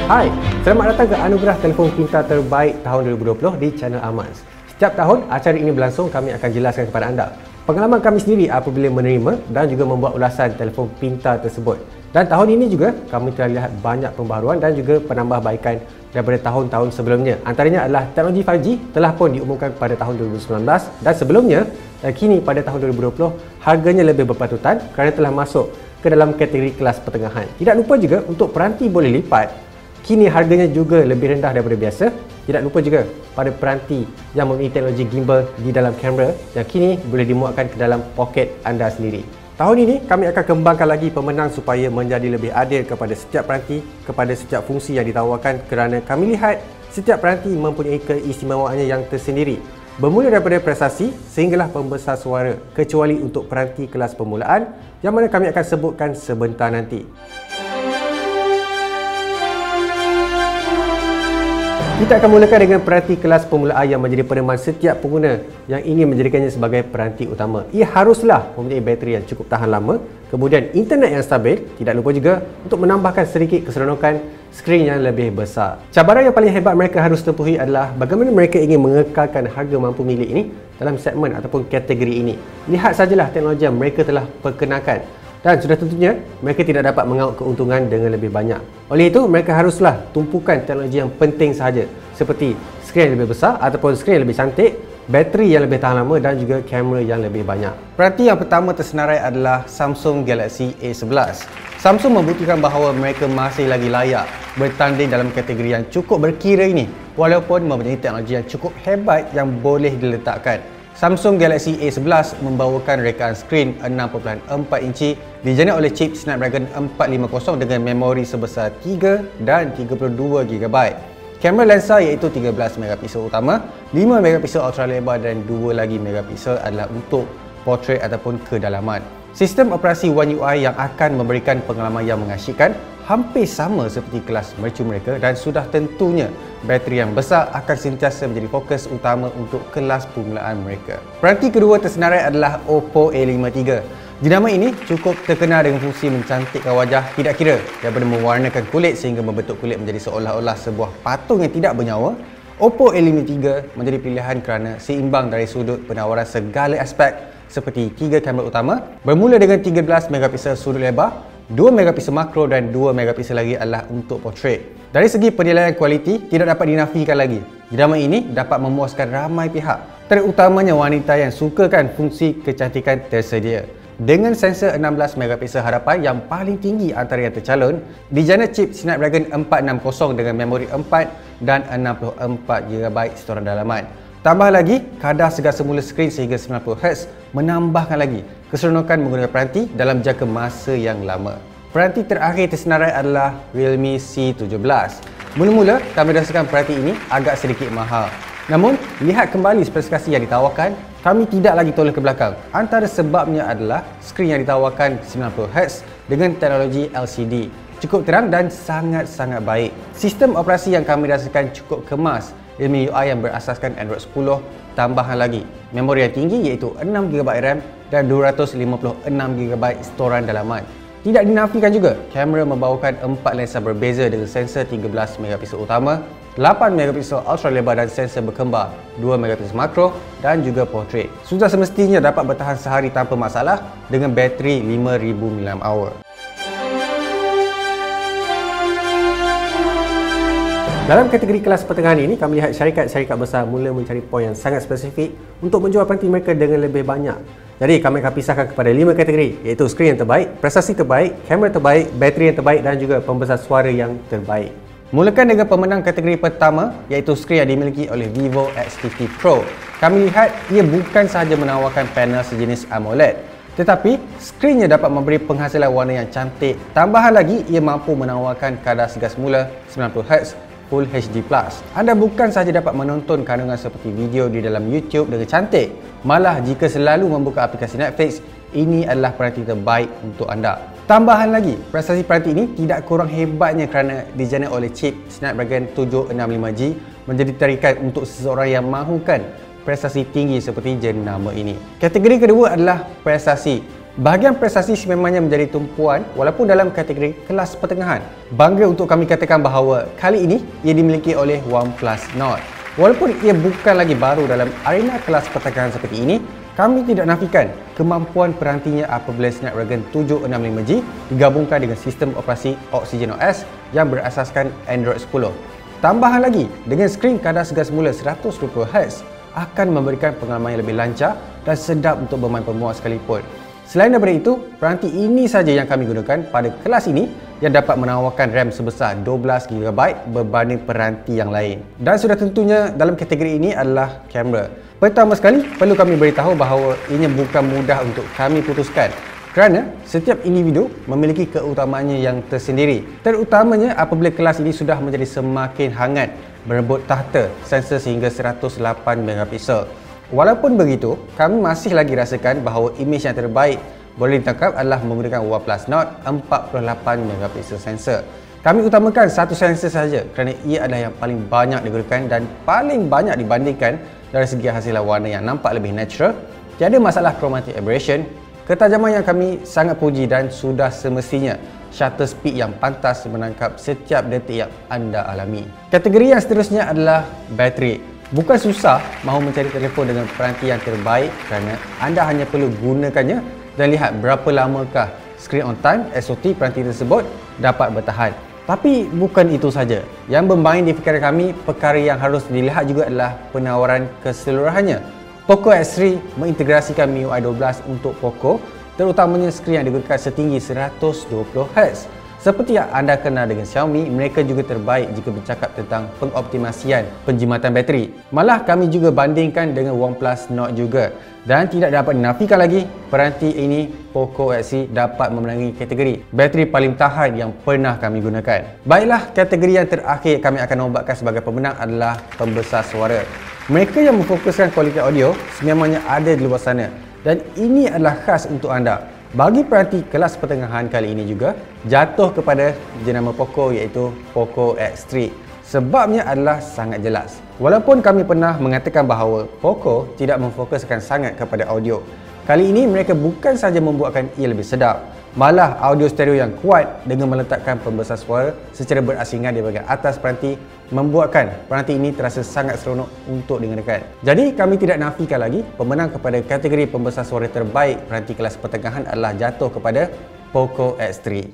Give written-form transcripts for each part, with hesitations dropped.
Hai, selamat datang ke Anugerah Telefon Pintar Terbaik tahun 2020 di channel Amans. Setiap tahun acara ini berlangsung, kami akan jelaskan kepada anda pengalaman kami sendiri apabila menerima dan juga membuat ulasan telefon pintar tersebut. Dan tahun ini juga kami telah lihat banyak pembaharuan dan juga penambahbaikan daripada tahun-tahun sebelumnya. Antaranya adalah teknologi 5G telah pun diumumkan pada tahun 2019 dan sebelumnya kini pada tahun 2020 harganya lebih berpatutan kerana telah masuk ke dalam kategori kelas pertengahan. Tidak lupa juga untuk peranti boleh lipat, kini harganya juga lebih rendah daripada biasa. Tidak lupa juga pada peranti yang mempunyai teknologi gimbal di dalam kamera yang kini boleh dimuatkan ke dalam poket anda sendiri. Tahun ini kami akan kembangkan lagi pemenang supaya menjadi lebih adil kepada setiap peranti, kepada setiap fungsi yang ditawarkan, kerana kami lihat setiap peranti mempunyai keistimewaannya yang tersendiri. Bermula daripada prestasi sehinggalah pembesar suara, kecuali untuk peranti kelas permulaan yang mana kami akan sebutkan sebentar nanti. Kita akan mulakan dengan peranti kelas permulaan yang menjadi pedoman setiap pengguna yang ingin menjadikannya sebagai peranti utama. Ia haruslah mempunyai bateri yang cukup tahan lama, kemudian internet yang stabil, tidak lupa juga untuk menambahkan sedikit keseronokan skrin yang lebih besar. Cabaran yang paling hebat mereka harus tempuhi adalah bagaimana mereka ingin mengekalkan harga mampu milik ini dalam segmen ataupun kategori ini. Lihat sajalah teknologi yang mereka telah perkenalkan. Dan sudah tentunya mereka tidak dapat mengaut keuntungan dengan lebih banyak. Oleh itu mereka haruslah tumpukan teknologi yang penting sahaja, seperti skrin yang lebih besar ataupun skrin yang lebih cantik, bateri yang lebih tahan lama dan juga kamera yang lebih banyak. Peranti yang pertama tersenarai adalah Samsung Galaxy A11. Samsung membuktikan bahawa mereka masih lagi layak bertanding dalam kategori yang cukup berkira ini, walaupun mempunyai teknologi yang cukup hebat yang boleh diletakkan. Samsung Galaxy A11 membawakan rekaan skrin 6.4 inci dijana oleh chip Snapdragon 450 dengan memori sebesar 3 dan 32GB. Kamera lensa iaitu 13 megapiksel utama, 5 megapiksel ultra lebar dan 2 lagi megapiksel adalah untuk portrait ataupun kedalaman. Sistem operasi One UI yang akan memberikan pengalaman yang mengasyikkan hampir sama seperti kelas mercu mereka, dan sudah tentunya bateri yang besar akan sentiasa menjadi fokus utama untuk kelas permulaan mereka. Peranti kedua tersenarai adalah Oppo A53. Jenama ini cukup terkenal dengan fungsi mencantikkan wajah, tidak kira daripada mewarnakan kulit sehingga membentuk kulit menjadi seolah-olah sebuah patung yang tidak bernyawa. Oppo A53 menjadi pilihan kerana seimbang dari sudut penawaran segala aspek, seperti 3 kamera utama bermula dengan 13 megapiksel sudut lebar, 2 megapiksel makro dan 2 megapiksel lagi adalah untuk portrait. Dari segi penilaian kualiti tidak dapat dinafikan lagi. Jenama ini dapat memuaskan ramai pihak, terutamanya wanita yang sukakan fungsi kecantikan tersedia. Dengan sensor 16 megapiksel hadapan yang paling tinggi antara yang tercalon, dijana chip Snapdragon 460 dengan memori 4 dan 64GB storan dalaman. Tambah lagi, kadar segar semula skrin sehingga 90Hz menambahkan lagi keseronokan menggunakan peranti dalam jangka masa yang lama. Peranti terakhir tersenarai adalah Realme C17. Mula-mula kami rasakan peranti ini agak sedikit mahal. Namun, lihat kembali spesifikasi yang ditawarkan, kami tidak lagi toleh ke belakang. Antara sebabnya adalah skrin yang ditawarkan 90Hz dengan teknologi LCD. Cukup terang dan sangat-sangat baik. Sistem operasi yang kami rasakan cukup kemas. Realme UI yang berasaskan Android 10, tambahan lagi memori yang tinggi iaitu 6GB RAM dan 256GB storan dalaman. Tidak dinafikan juga, kamera membawakan 4 lensa berbeza dengan sensor 13 megapiksel utama, 8 megapiksel ultra lebar dan sensor berkembar, 2 megapiksel makro dan juga portrait. Sudah semestinya dapat bertahan sehari tanpa masalah dengan bateri 5000 mAh. Dalam kategori kelas pertengahan ini, kami lihat syarikat-syarikat besar mula mencari poin yang sangat spesifik untuk menjual peranti mereka dengan lebih banyak. Jadi kami akan pisahkan kepada 5 kategori, iaitu skrin yang terbaik, prestasi terbaik, kamera terbaik, bateri yang terbaik dan juga pembesar suara yang terbaik. Mulakan dengan pemenang kategori pertama, iaitu skrin yang dimiliki oleh Vivo X50 Pro. Kami lihat ia bukan sahaja menawarkan panel sejenis AMOLED, tetapi skrinnya dapat memberi penghasilan warna yang cantik. Tambahan lagi, ia mampu menawarkan kadar segar semula 90Hz Full HD+. Anda bukan sahaja dapat menonton kandungan seperti video di dalam YouTube dengan cantik, malah jika selalu membuka aplikasi Netflix, ini adalah peranti terbaik untuk anda. Tambahan lagi, prestasi peranti ini tidak kurang hebatnya kerana dijana oleh chip Snapdragon 765G menjadi tarikan untuk seseorang yang mahukan prestasi tinggi seperti jenama ini. Kategori kedua adalah prestasi. Bahagian prestasi sememangnya menjadi tumpuan walaupun dalam kategori kelas pertengahan. Bangga untuk kami katakan bahawa kali ini ia dimiliki oleh OnePlus Nord. Walaupun ia bukan lagi baru dalam arena kelas pertengahan seperti ini, kami tidak nafikan kemampuan perantinya apabila Snapdragon 765G digabungkan dengan sistem operasi Oxygen OS yang berasaskan Android 10. Tambahan lagi, dengan skrin kadar segar semula 120Hz akan memberikan pengalaman yang lebih lancar dan sedap untuk bermain pemuas sekalipun. Selain daripada itu, peranti ini saja yang kami gunakan pada kelas ini yang dapat menawarkan RAM sebesar 12GB berbanding peranti yang lain. Dan sudah tentunya dalam kategori ini adalah kamera. Pertama sekali, perlu kami beritahu bahawa ini bukan mudah untuk kami putuskan kerana setiap individu memiliki keutamaannya yang tersendiri. Terutamanya apabila kelas ini sudah menjadi semakin hangat berebut tahta sensor sehingga 108MP. Walaupun begitu, kami masih lagi rasakan bahawa imej yang terbaik boleh ditangkap adalah menggunakan OnePlus Nord 48MP sensor. Kami utamakan satu sensor sahaja kerana ia adalah yang paling banyak digunakan dan paling banyak dibandingkan dari segi hasilan warna yang nampak lebih natural, tiada masalah chromatic aberration, ketajaman yang kami sangat puji dan sudah semestinya shutter speed yang pantas menangkap setiap detik yang anda alami. Kategori yang seterusnya adalah bateri. Bukan susah mahu mencari telefon dengan peranti yang terbaik kerana anda hanya perlu gunakannya dan lihat berapa lamakah screen on time SOT peranti tersebut dapat bertahan. Tapi bukan itu saja. Yang bermain di fikiran kami, perkara yang harus dilihat juga adalah penawaran keseluruhannya. Poco X3 mengintegrasikan MIUI 12 untuk Poco, terutamanya skrin yang digunakan setinggi 120Hz. Seperti yang anda kenal dengan Xiaomi, mereka juga terbaik jika bercakap tentang pengoptimasian penjimatan bateri. Malah kami juga bandingkan dengan OnePlus Nord juga. Dan tidak dapat dinafikan lagi, peranti ini Poco X3 dapat memenangi kategori bateri paling tahan yang pernah kami gunakan. Baiklah, kategori yang terakhir kami akan nobatkan sebagai pemenang adalah pembesar suara. Mereka yang memfokuskan kualiti audio sememangnya ada di luar sana dan ini adalah khas untuk anda. Bagi peranti kelas pertengahan kali ini juga jatuh kepada jenama Poco iaitu Poco X3. Sebabnya adalah sangat jelas. Walaupun kami pernah mengatakan bahawa Poco tidak memfokuskan sangat kepada audio, kali ini mereka bukan sahaja membuatkan ia lebih sedap, malah audio stereo yang kuat dengan meletakkan pembesar suara secara berasingan di bahagian atas peranti membuatkan peranti ini terasa sangat seronok untuk dengarkan. Jadi kami tidak nafikan lagi pemenang kepada kategori pembesar suara terbaik peranti kelas pertengahan adalah jatuh kepada Poco X3.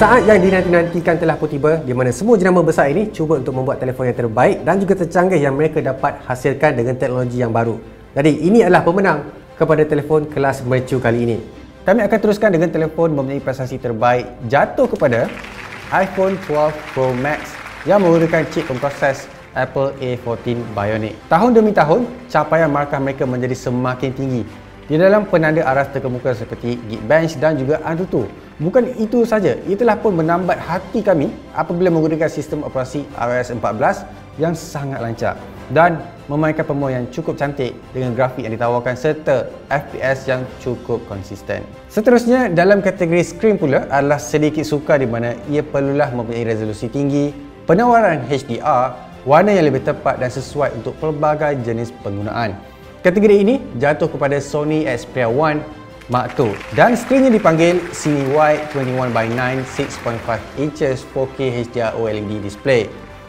Saat yang dinanti-nantikan telah pun tiba di mana semua jenama besar ini cuba untuk membuat telefon yang terbaik dan juga tercanggih yang mereka dapat hasilkan dengan teknologi yang baru. Jadi ini adalah pemenang kepada telefon kelas mercu kali ini. Kami akan teruskan dengan telefon mempunyai prestasi terbaik jatuh kepada iPhone 12 Pro Max yang menggunakan chip pemproses Apple A14 Bionic. Tahun demi tahun, capaian markah mereka menjadi semakin tinggi di dalam penanda aras terkemuka seperti Geekbench dan juga Antutu. Bukan itu saja, ia telah pun menambat hati kami apabila menggunakan sistem operasi iOS 14 yang sangat lancar dan memainkan pemuas yang cukup cantik dengan grafik yang ditawarkan serta FPS yang cukup konsisten. Seterusnya dalam kategori skrin pula adalah sedikit sukar di mana ia perlulah mempunyai resolusi tinggi, penawaran HDR, warna yang lebih tepat dan sesuai untuk pelbagai jenis penggunaan. Kategori ini jatuh kepada Sony Xperia 1 Mark II dan skrinnya dipanggil CineWide 21:9 6.5 inches 4K HDR OLED display.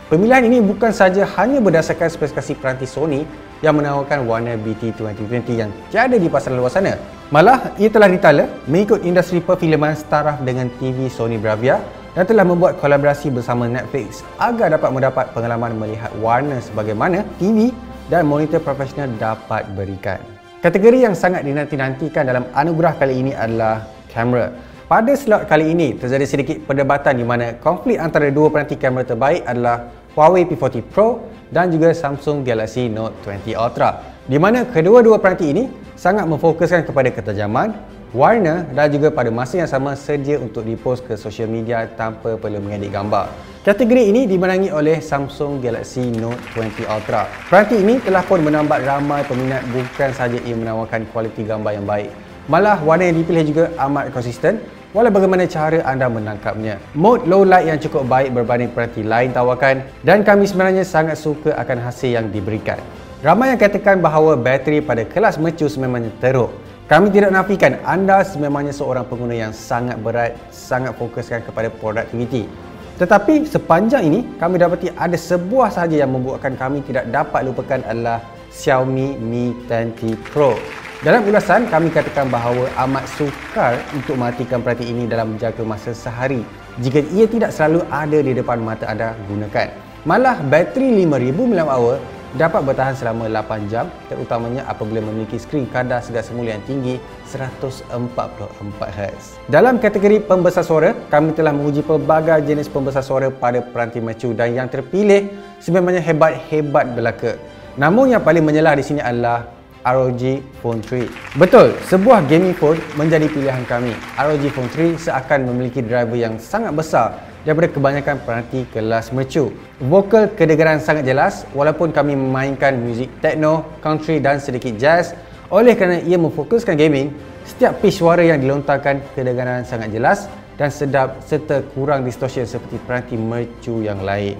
Pemilihan ini bukan saja hanya berdasarkan spesifikasi peranti Sony yang menawarkan warna BT2020 yang tiada di pasaran luar sana. Malah ia telah ditala mengikut industri perfilman setaraf dengan TV Sony Bravia dan telah membuat kolaborasi bersama Netflix agar dapat mendapat pengalaman melihat warna sebagaimana TV dan monitor profesional dapat berikan. Kategori yang sangat dinanti-nantikan dalam anugerah kali ini adalah kamera. Pada slot kali ini terjadi sedikit perdebatan di mana konflik antara dua peranti kamera terbaik adalah Huawei P40 Pro dan juga Samsung Galaxy Note 20 Ultra, di mana kedua-dua peranti ini sangat memfokuskan kepada ketajaman, warna dan juga pada masa yang sama sedia untuk dipost ke sosial media tanpa perlu mengedit gambar. Kategori ini dimenangi oleh Samsung Galaxy Note 20 Ultra. Peranti ini telah pun menambat ramai peminat bukan sahaja ia menawarkan kualiti gambar yang baik, malah warna yang dipilih juga amat konsisten walau bagaimana cara anda menangkapnya. Mode low light yang cukup baik berbanding peranti lain tawarkan dan kami sebenarnya sangat suka akan hasil yang diberikan. Ramai yang katakan bahawa bateri pada kelas mercu sememangnya teruk. Kami tidak nafikan anda sememangnya seorang pengguna yang sangat berat, sangat fokuskan kepada produktiviti. Tetapi sepanjang ini, kami dapati ada sebuah sahaja yang membuatkan kami tidak dapat lupakan adalah Xiaomi Mi 10T Pro. Dalam ulasan, kami katakan bahawa amat sukar untuk matikan perhati ini dalam jangka masa sehari jika ia tidak selalu ada di depan mata anda gunakan. Malah, bateri 5000 mAh dapat bertahan selama 8 jam, terutamanya apabila memiliki skrin kadar segar semula yang tinggi 144Hz. Dalam kategori pembesar suara, kami telah menguji pelbagai jenis pembesar suara pada peranti mercu dan yang terpilih sebenarnya hebat-hebat belaka. Namun yang paling menyelah di sini adalah ROG Phone 3. Betul, sebuah gaming phone menjadi pilihan kami. ROG Phone 3 seakan memiliki driver yang sangat besar daripada kebanyakan peranti kelas mercu. Vokal kedengaran sangat jelas walaupun kami memainkan muzik techno, country dan sedikit jazz. Oleh kerana ia memfokuskan gaming, setiap pitch suara yang dilontarkan kedengaran sangat jelas dan sedap serta kurang distortion seperti peranti mercu yang lain.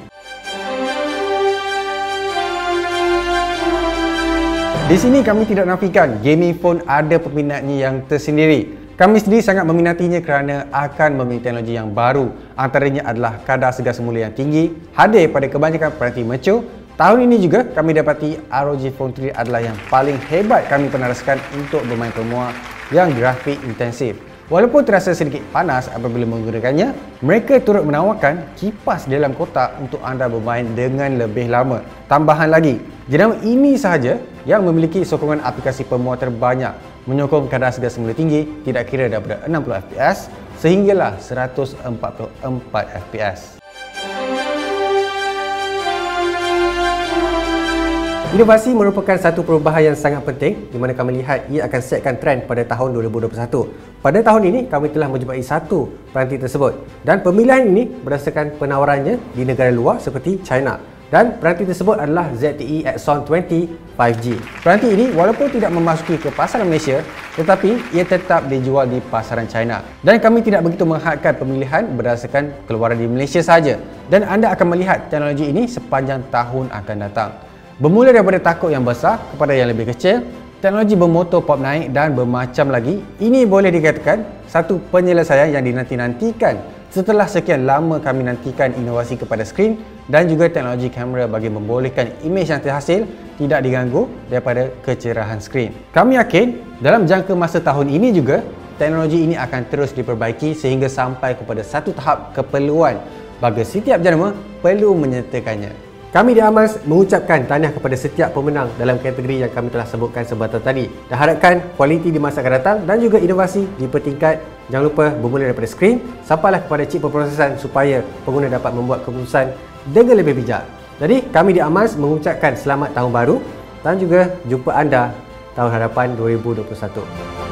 Di sini kami tidak nafikan gaming phone ada peminatnya yang tersendiri. Kami sendiri sangat meminatinya kerana akan memiliki teknologi yang baru. Antaranya adalah kadar segar semula yang tinggi, hadir pada kebanyakan peranti mercu. Tahun ini juga kami dapati ROG Phone 3 adalah yang paling hebat kami pernah rasakan untuk bermain permuah yang grafik intensif. Walaupun terasa sedikit panas apabila menggunakannya, mereka turut menawarkan kipas dalam kotak untuk anda bermain dengan lebih lama. Tambahan lagi, jenama ini sahaja yang memiliki sokongan aplikasi permuah terbanyak, menyokong kadar segar semula tinggi tidak kira daripada 60 fps sehinggalah 144 fps. Inovasi merupakan satu perubahan yang sangat penting di mana kami lihat ia akan setkan trend pada tahun 2021. Pada tahun ini kami telah menjumpai satu peranti tersebut dan pemilihan ini berdasarkan penawarannya di negara luar seperti China. Dan peranti tersebut adalah ZTE Axon 20 5G. Peranti ini walaupun tidak memasuki ke pasaran Malaysia tetapi ia tetap dijual di pasaran China. Dan kami tidak begitu menghadkan pemilihan berdasarkan keluaran di Malaysia sahaja. Dan anda akan melihat teknologi ini sepanjang tahun akan datang. Bermula daripada takuk yang besar kepada yang lebih kecil, teknologi bermotor pop naik dan bermacam lagi. Ini boleh dikatakan satu penyelesaian yang dinanti-nantikan setelah sekian lama kami nantikan inovasi kepada skrin dan juga teknologi kamera bagi membolehkan imej yang terhasil tidak diganggu daripada kecerahan skrin. Kami yakin dalam jangka masa tahun ini juga teknologi ini akan terus diperbaiki sehingga sampai kepada satu tahap keperluan bagi setiap jenama perlu menyertakannya. Kami di Amas mengucapkan tahniah kepada setiap pemenang dalam kategori yang kami telah sebutkan sebentar tadi dan harapkan kualiti di masa akan datang dan juga inovasi dipertingkat. Jangan lupa bermula daripada skrin sampailah kepada chip perprosesan supaya pengguna dapat membuat keputusan dengan lebih bijak. Jadi kami di Amas mengucapkan selamat tahun baru dan juga jumpa anda tahun hadapan 2021.